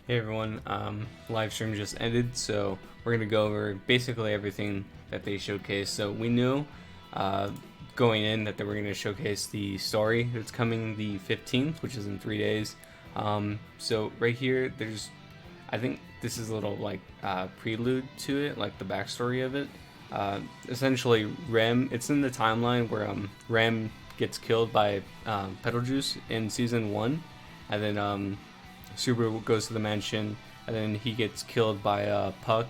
Hey everyone, live stream just ended, so we're gonna go over basically everything that they showcased. So we knew going in that they were gonna showcase the story that's coming the 15th, which is in 3 days. So right here, I think this is a little like prelude to it, like the backstory of it. Essentially, Rem, it's in the timeline where Rem gets killed by Petal Juice in season 1, and then Subaru goes to the mansion, and then he gets killed by Puck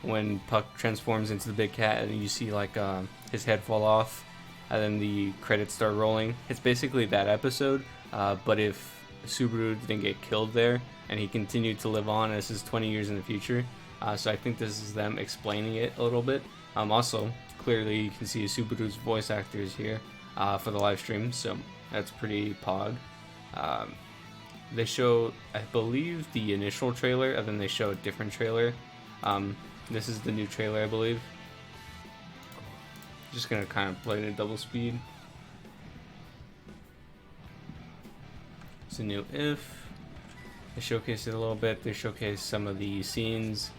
when Puck transforms into the big cat, and you see like his head fall off, and then the credits start rolling. It's basically that episode, but if Subaru didn't get killed there, and he continued to live on, this is 20 years in the future. So I think this is them explaining it a little bit. Also, clearly you can see Subaru's voice actors here for the live stream, so that's pretty pog. They show, I believe, the initial trailer, and then they show a different trailer. This is the new trailer, I believe. Just gonna kind of play it at double speed. It's a new if. They showcase it a little bit. They showcase some of the scenes.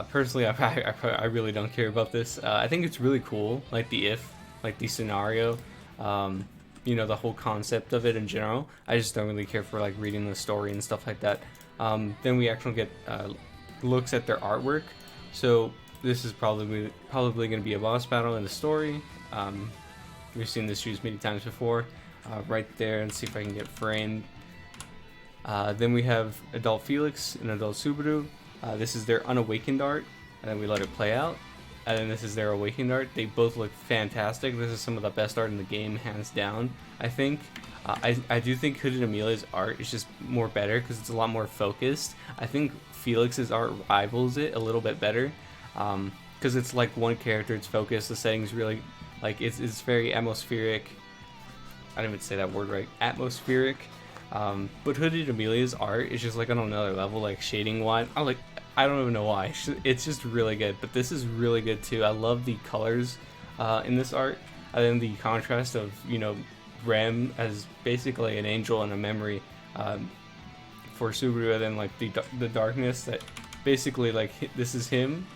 Personally, I really don't care about this. I think it's really cool, like the if, like the scenario. You know, the whole concept of it in general. I just don't really care for like reading the story and stuff like that. Then we actually get looks at their artwork. So this is probably going to be a boss battle in the story. We've seen this used many times before. Right there, and see if I can get framed. Then we have Adult Felix and Adult Subaru. This is their unawakened art, and then we let it play out. And then this is their awakened art. They both look fantastic. This is some of the best art in the game, hands down, I think. I do think Hooded Amelia's art is just more better because it's a lot more focused. I think Felix's art rivals it a little bit better because it's like one character, it's focused, the setting's really, like, it's very atmospheric. I didn't even say that word right, atmospheric. But Hooded Amelia's art is just like on another level, like shading wise. I don't even know why. It's just really good. But this is really good too. I love the colors in this art. And then the contrast of, you know, Rem as basically an angel and a memory for Subaru. And then like the darkness that basically, like, this is him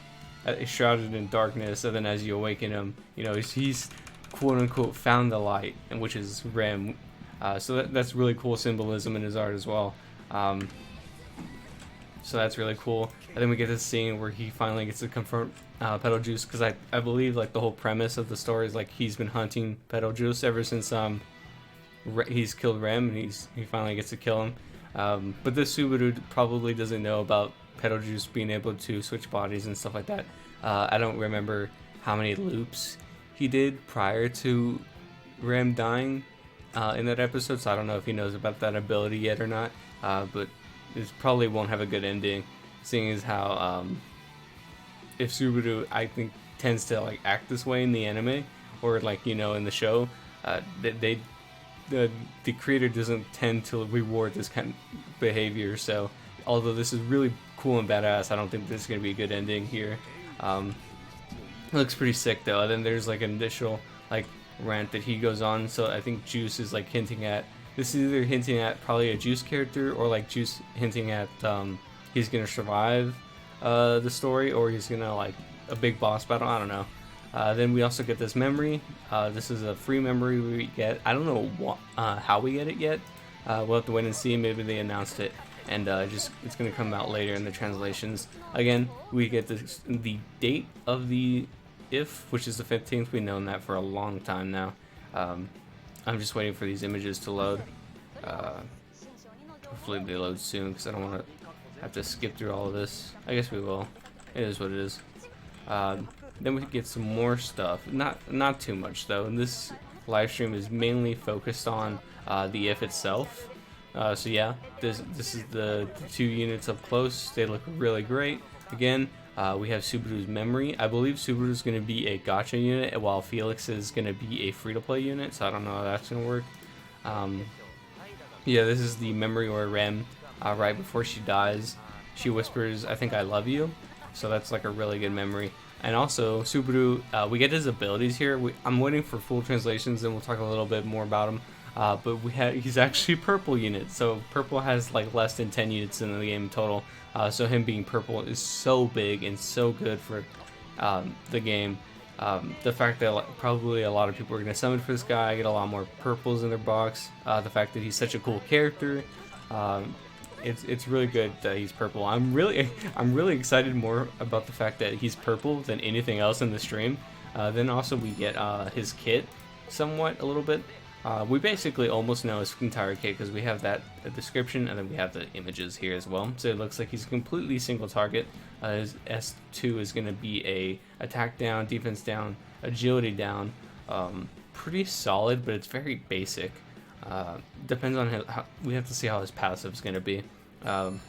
shrouded in darkness. And then as you awaken him, you know, he's quote unquote found the light, and which is Rem. So that's really cool symbolism in his art as well. So that's really cool. And then we get this scene where he finally gets to confront Petal Juice, because I believe like the whole premise of the story is like he's been hunting Petal Juice ever since he's killed Rem, and he finally gets to kill him. But this Subaru probably doesn't know about Petal Juice being able to switch bodies and stuff like that. I don't remember how many loops he did prior to Rem dying in that episode, so I don't know if he knows about that ability yet or not. But it probably won't have a good ending, seeing as how if Subaru, I think, tends to like act this way in the anime, or like, you know, in the show, the creator doesn't tend to reward this kind of behavior. So although this is really cool and badass, I don't think this is going to be a good ending here. It looks pretty sick though. And then there's like an initial like rant that he goes on, so I think Juice is like hinting at, this is either hinting at probably a Juice character, or like Juice hinting at he's gonna survive the story, or he's gonna like a big boss battle, I don't know. Then we also get this memory. This is a free memory we get. I don't know how we get it yet. We'll have to wait and see. Maybe they announced it, and it's gonna come out later in the translations. Again, we get the date of the if, which is the 15th. We've known that for a long time now. I'm just waiting for these images to load. Hopefully they load soon, because I don't want to have to skip through all of this. I guess we will. It is what it is. Then we get some more stuff. Not too much though. And this live stream is mainly focused on the if itself. So yeah, this is the 2 units up close. They look really great. Again, we have Subaru's memory. I believe Subaru is going to be a gacha unit, while Felix is going to be a free-to-play unit, so I don't know how that's going to work. Yeah, this is the memory where Rem, right before she dies, she whispers, "I think I love you." So that's like a really good memory. And also, Subaru, we get his abilities here. I'm waiting for full translations, and we'll talk a little bit more about them. but he's actually purple unit, so purple has like less than 10 units in the game total. So him being purple is so big and so good for the game. The fact that probably a lot of people are going to summon for this guy, get a lot more purples in their box. The fact that he's such a cool character, it's really good that he's purple. I'm really excited more about the fact that he's purple than anything else in the stream. Then also we get his kit somewhat a little bit. We basically almost know his entire kit because we have that description and then we have the images here as well. So it looks like he's completely single target. His S2 is going to be a attack down, defense down, agility down. Pretty solid, but it's very basic. Depends on how we have to see how his passive is going to be. Then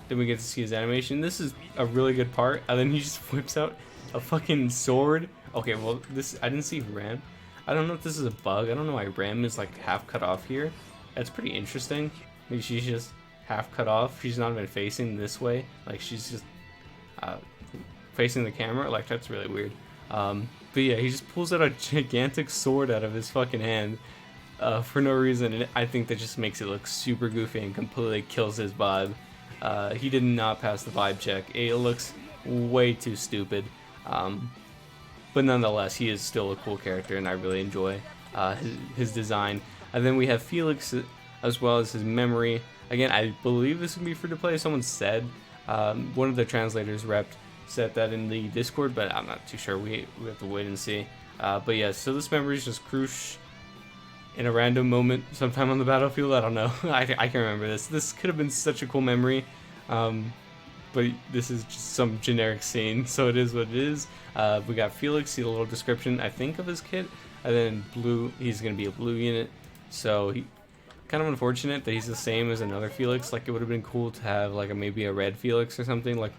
we get to see his animation. This is a really good part. And then he just whips out a fucking sword. Okay, well this I didn't see Ram. I don't know if this is a bug. I don't know why Ram is like half cut off here. That's pretty interesting. Maybe she's just half cut off. She's not even facing this way. Like she's just facing the camera. Like that's really weird. But yeah, he just pulls out a gigantic sword out of his fucking hand for no reason. And I think that just makes it look super goofy and completely kills his vibe. He did not pass the vibe check. It looks way too stupid. But nonetheless, he is still a cool character, and I really enjoy his design. And then we have Felix, as well as his memory. Again, I believe this would be free to play. Someone said, one of the translators said that in the Discord, but I'm not too sure. We have to wait and see. But yeah, so this memory is just Krush in a random moment sometime on the battlefield. I don't know. I can't remember this. This could have been such a cool memory. But this is just some generic scene, so it is what it is. We got Felix, see a little description, I think, of his kit, and then blue, he's going to be a blue unit, so he kind of unfortunate that he's the same as another Felix. Like, it would have been cool to have, like, maybe a red Felix or something. Like,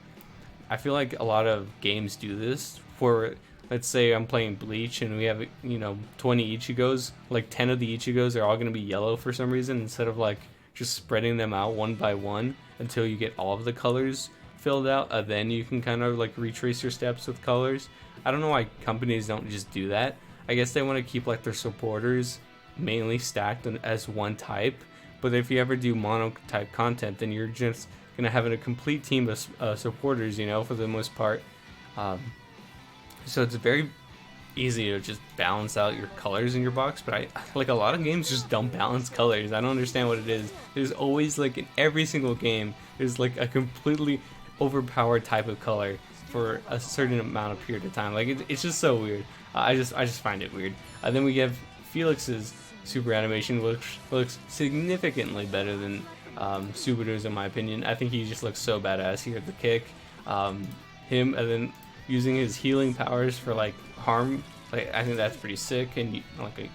I feel like a lot of games do this for, let's say I'm playing Bleach, and we have, 20 Ichigos, like, 10 of the Ichigos are all going to be yellow for some reason, instead of, like, just spreading them out one by one until you get all of the colors filled out, then you can kind of like retrace your steps with colors. I don't know why companies don't just do that. I guess they want to keep like their supporters mainly stacked as one type, but if you ever do mono type content, then you're just gonna have a complete team of supporters, for the most part. So it's very easy to just balance out your colors in your box, but I like a lot of games just don't balance colors. I don't understand what it is. There's always like in every single game there's like a completely overpowered type of color for a certain amount of period of time. Like it's just so weird. I just find it weird. Then we have Felix's super animation, which looks significantly better than Subaru's in my opinion. I think he just looks so badass here at the kick. Him and then using his healing powers for like harm. Like I think that's pretty sick and like a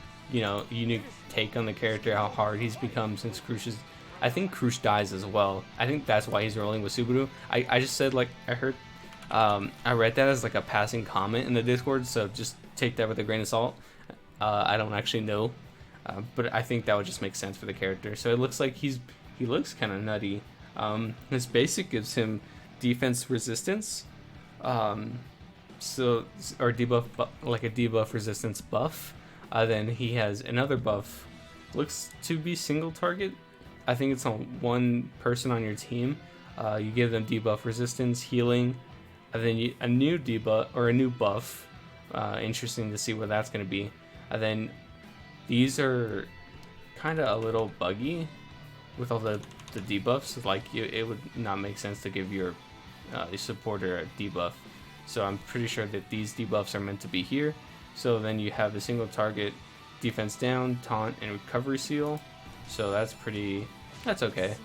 unique take on the character, how hard he's become since Krush's. I think Krush dies as well. I think that's why he's rolling with Subaru. I just said, like, I heard, I read that as like a passing comment in the Discord, so just take that with a grain of salt. I don't actually know, but I think that would just make sense for the character. So it looks like he looks kind of nutty. His basic gives him defense resistance, or debuff, like a debuff resistance buff. Then he has another buff, looks to be single target. I think it's on one person on your team. You give them debuff resistance, healing, and then a new debuff or a new buff. Interesting to see what that's going to be. And then these are kind of a little buggy with all the debuffs. Like it would not make sense to give your supporter a debuff. So I'm pretty sure that these debuffs are meant to be here. So then you have a single target, defense down, taunt, and recovery seal. So that's okay.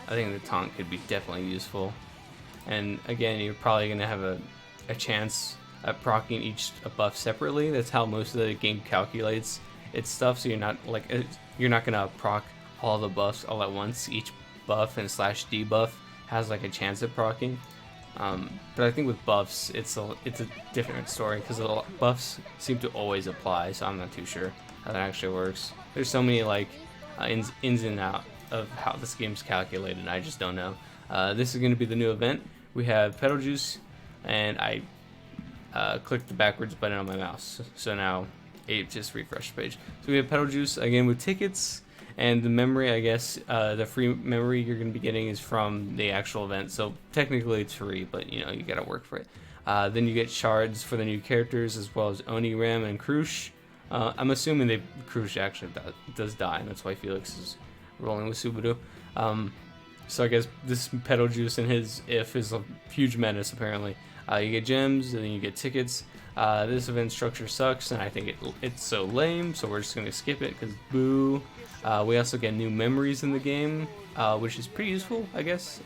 I think the taunt could be definitely useful. And again, you're probably going to have a chance at proccing each buff separately. That's how most of the game calculates its stuff. So you're not going to proc all the buffs all at once. Each buff and / debuff has like a chance at proccing. But I think with buffs, it's a different story because the buffs seem to always apply. So I'm not too sure how that actually works. There's so many like ins and out of how this game's calculated. I just don't know. This is going to be the new event. We have Petal Juice, and I clicked the backwards button on my mouse. So now it just refreshed the page. So we have Petal Juice again with tickets, and the memory, I guess, the free memory you're going to be getting is from the actual event. So technically it's free, but you know, you got to work for it. Then you get shards for the new characters, as well as Oni, Ram, and Krush. I'm assuming Krush actually does die, and that's why Felix is rolling with Subaru. So I guess this Petal Juice and his if is a huge menace apparently. You get gems, and then you get tickets. This event structure sucks, and I think it's so lame, so we're just going to skip it, because boo. We also get new memories in the game, which is pretty useful, I guess.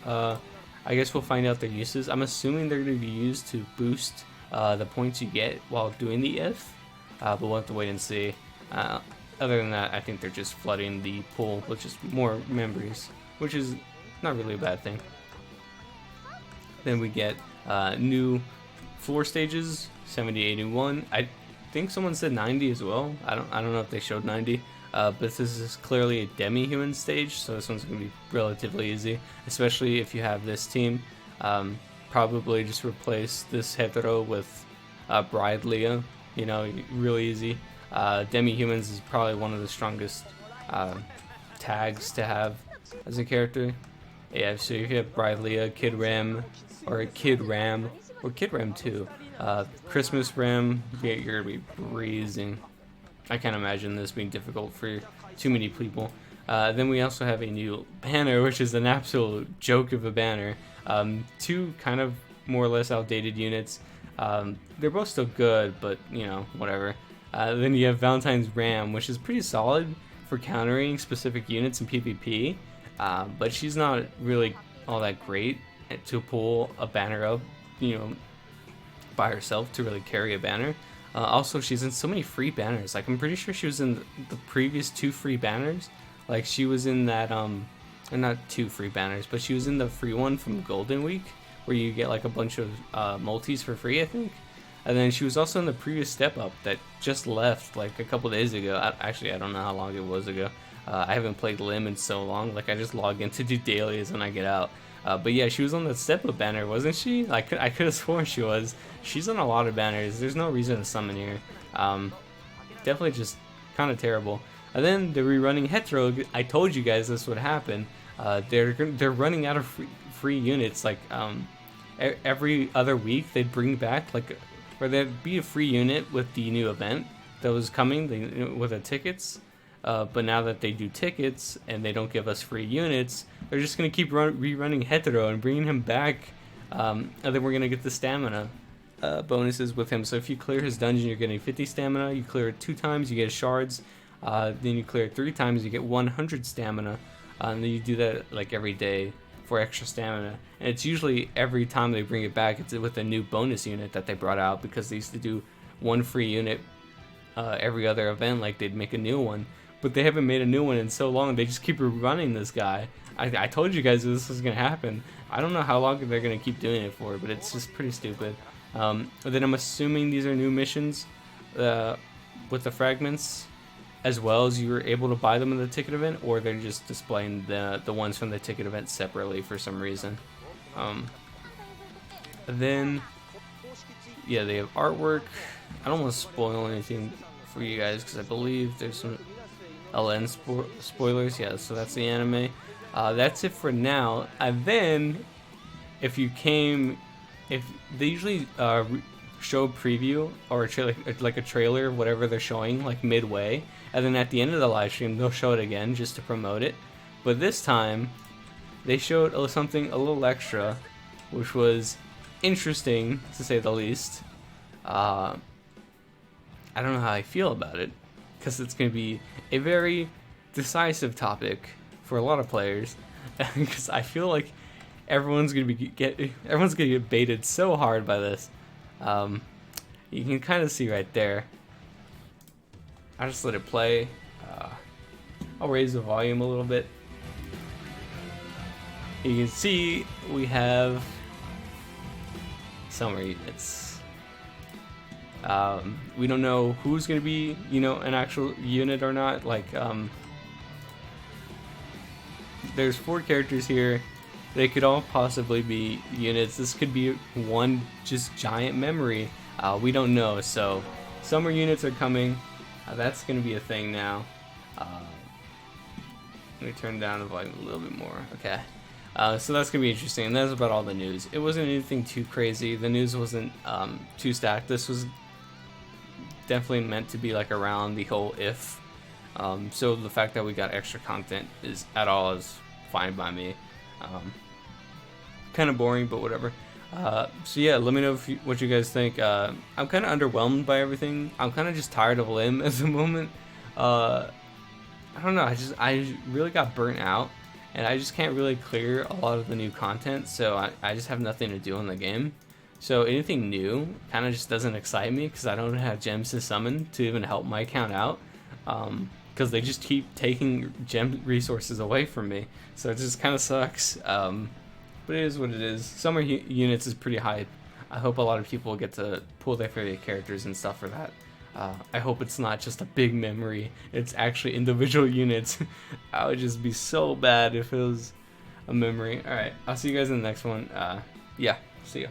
I guess we'll find out their uses. I'm assuming they're going to be used to boost the points you get while doing the if, but we'll have to wait and see. Other than that, I think they're just flooding the pool with just more memories, which is not really a bad thing. Then we get new floor stages, 70, 81. I think someone said 90 as well. I don't know if they showed 90. But this is clearly a demi-human stage, so this one's going to be relatively easy, especially if you have this team. Probably just replace this hetero with Bride Leah, you know, really easy. Demi-humans is probably one of the strongest tags to have as a character. Yeah, so if you have Bride Leah, Kid Ram, or Kid Ram 2, Christmas Ram, you're going to be breezing. I can't imagine this being difficult for too many people. Then we also have a new banner, which is an absolute joke of a banner. Two kind of more or less outdated units. They're both still good, but you know, whatever. Then you have Valentine's Ram, which is pretty solid for countering specific units in PvP, but she's not really all that great to pull a banner up, you know, by herself to really carry a banner. Also, she's in so many free banners. Like, I'm pretty sure she was in the previous 2 free banners. Like, she was in that, not 2 free banners, but she was in the free one from Golden Week, where you get, like, a bunch of multis for free, I think. And then she was also in the previous Step Up that just left, like, a couple days ago. Actually, I don't know how long it was ago. I haven't played Lim in so long. Like, I just log in to do dailies when I get out. But yeah, she was on the Step Up banner, wasn't she? I could have sworn she was. She's on a lot of banners. There's no reason to summon here. Definitely just kind of terrible. And then they're rerunning Hetero. I told you guys this would happen. They're running out of free units. Like every other week, they'd bring back or there'd be a free unit with the new event that was coming with the tickets. But now that they do tickets and they don't give us free units, they're just going to keep rerunning Hetero and bringing him back. And then we're going to get the stamina bonuses with him. So if you clear his dungeon, you're getting 50 stamina. You clear it 2 times, you get shards. Then you clear it 3 times, you get 100 stamina. And then you do that like every day for extra stamina. And it's usually every time they bring it back, it's with a new bonus unit that they brought out, because they used to do 1 free unit every other event. Like, they'd make a new one. But they haven't made a new one in so long. They just keep running this guy. I told you guys this was going to happen. I don't know how long they're going to keep doing it for, but it's just pretty stupid. Then I'm assuming these are new missions with the fragments, as well as you were able to buy them in the ticket event, or they're just displaying the ones from the ticket event separately for some reason. Then, yeah, they have artwork. I don't want to spoil anything for you guys, because I believe there's some LN spoilers. Yeah, so that's the anime. That's it for now. And then, if they usually show a preview or like a trailer of whatever they're showing, like midway, and then at the end of the live stream they'll show it again just to promote it. But this time they showed something a little extra, which was interesting to say the least. I don't know how I feel about it, because it's going to be a very decisive topic for a lot of players, because I feel like everyone's going to get baited so hard by this. You can kind of see right there. I just let it play. I'll raise the volume a little bit. You can see we have summer units. We don't know who's going to be, an actual unit or not. Like, there's 4 characters here. They could all possibly be units. This could be one just giant memory. We don't know. So, summer units are coming. That's going to be a thing now. Let me turn down the volume a little bit more. Okay. So that's going to be interesting. And that's about all the news. It wasn't anything too crazy. The news wasn't too stacked. This was definitely meant to be like around the whole if. So the fact that we got extra content is fine by me. Kind of boring, but whatever. So yeah, let me know what you guys think. I'm kind of underwhelmed by everything. I'm kind of just tired of Lim at the moment. I don't know. I really got burnt out, and I just can't really clear a lot of the new content. So I just have nothing to do in the game. So anything new kind of just doesn't excite me because I don't have gems to summon to even help my account out. Because they just keep taking gem resources away from me. So it just kind of sucks. But it is what it is. Summer units is pretty hype. I hope a lot of people get to pull their favorite characters and stuff for that. I hope it's not just a big memory. It's actually individual units. I would just be so bad if it was a memory. Alright, I'll see you guys in the next one. Yeah, see ya.